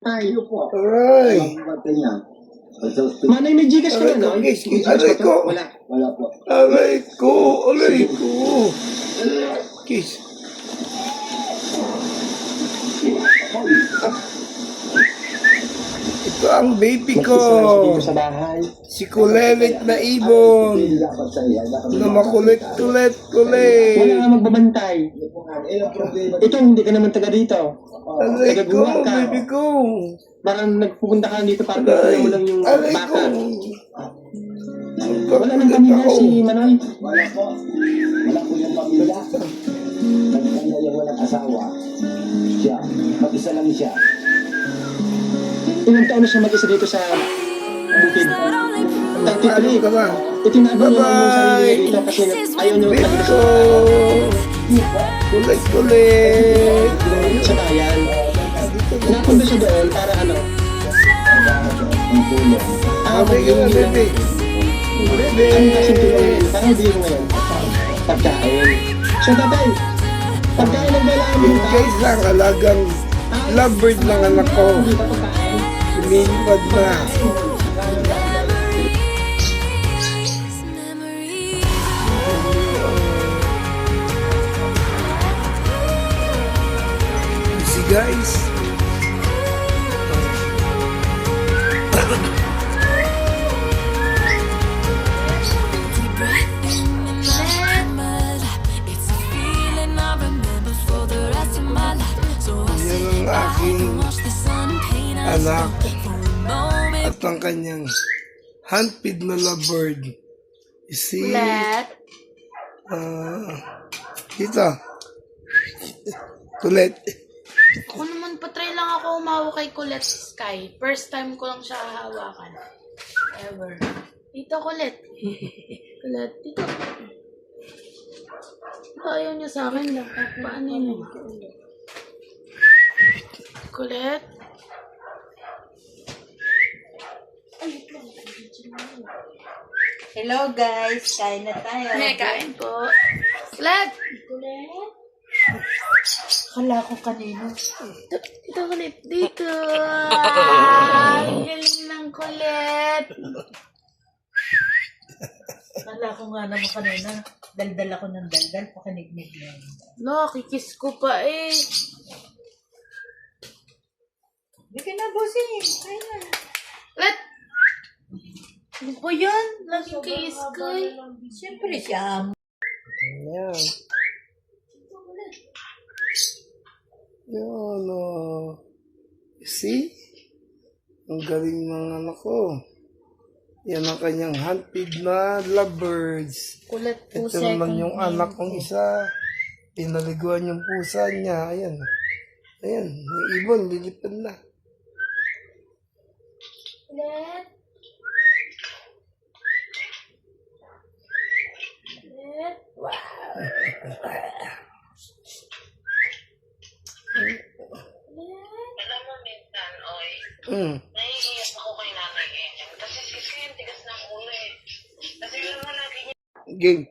Tayo po. Aray. Manay, may Gcash ka Aray na, ko, no? guys. May Gcash Aray ka ko. to? Wala. Wala po. Aray ko. Aray ko. Kiss. Ito ang baby ko. Dito sa bahay. Si Kulelit na ibon. Na makulit-kulit. Wala nga magbabantay. Ito, hindi ka naman taga dito. Aray ko, Taga-guwak ka. baby ko. Parang nagpupunta ka dito para Aray. pagkulang mo lang yung Aray ko. baka. Wala nang pamilya si Manoy. Wala po. Wala po yung pamilya. Nagkanda yung walang asawa. Siya. Mag-isa lang siya. Ilang taon na siya mag-isa dito sa bukid. Ano ka ba? Itinago niya lang yung sarili niya dito kasi ayaw niya Baby mag-isa ko. Kulit-kulit. sa bayan. Napunta siya doon para ano? Ang tulong. Sabi ko na, baby. Baby. Ano kasi tulungan? Parang hindi mo ngayon. Pagkain. So tatay, pagkain ang kailangan mo Yung guys lang, alagang lovebird ng anak ko. Hindi pa pagkain. Lumilipad na. See guys. Yan ang aking anak at ang kanyang handpid na lovebird. You see? Kulit. Dito. Kulit. Ako naman, patry lang ako umawak kay Kulit Sky. First time ko lang siya hahawakan. Ever. Dito, Kulit. Kulit, dito. Ayaw niya sa akin lang. Paano yun? Kulit. Hello guys, kain na tayo. May kain po. Kulit! Kala ko kanino. Dito, Kulit. Dito. Ang galing ng Kulit. Kala ko nga naman kanina. Daldal ako ng daldal, pakinig-nig lang. No, kikis ko pa eh. Hindi ka na, bossing. Kain na. Kulit! Ano po yan? Laging kay Sky. Siyempre siya. Yan. Yan. You see? Ang galing ng anak ko. Yan ang kanyang handpid na lovebirds. Kulit po Ito naman yung anak kong isa. Pinaliguan yung pusa niya. Ayan. Ayan. Yung ibon, lilipad na. Kulit. Kulit. Alam mo, minsan, oy, naiiyak ako kay Nanay Ellen. Kasi yung tigas ng ulo eh. Kasi alam mo lagi niya, Game.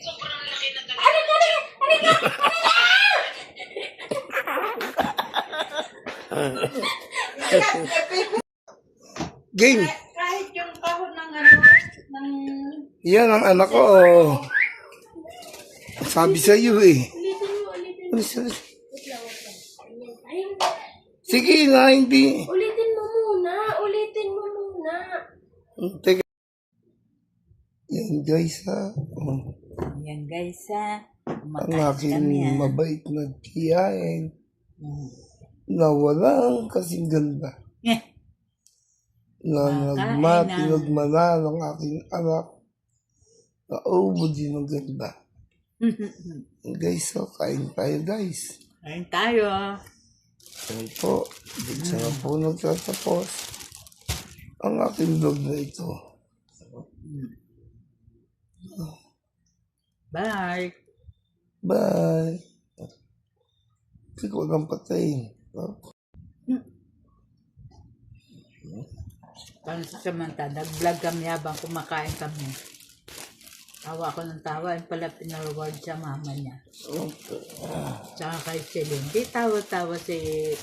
sobrang laki na talaga. Game. Kahit yung kahon ng ano, ng... Yan ang anak ko. Oh. Sabi sa iyo eh. Alis, alis. Sige na, hindi. Ulitin mo muna. Ulitin mo muna. Teka. Yan guys ha. Yan guys ha. Ang Makain aking kami ha. mabait na tiyain. Na walang kasing ganda. Na nagmatinagmana ng aking anak. Na din ng ganda. Guys, so kain tayo guys. Kain tayo. Yan po. Dito na po nagtatapos ang aking vlog na ito. Bye. Bye. Hindi ko lang patayin. Paano sa samanta, nag-vlog kami habang kumakain kami. Tawa ko ng tawa. Yung pala pinareward sa mama niya. Okay. Tsaka kay Celine. Di tawa-tawa si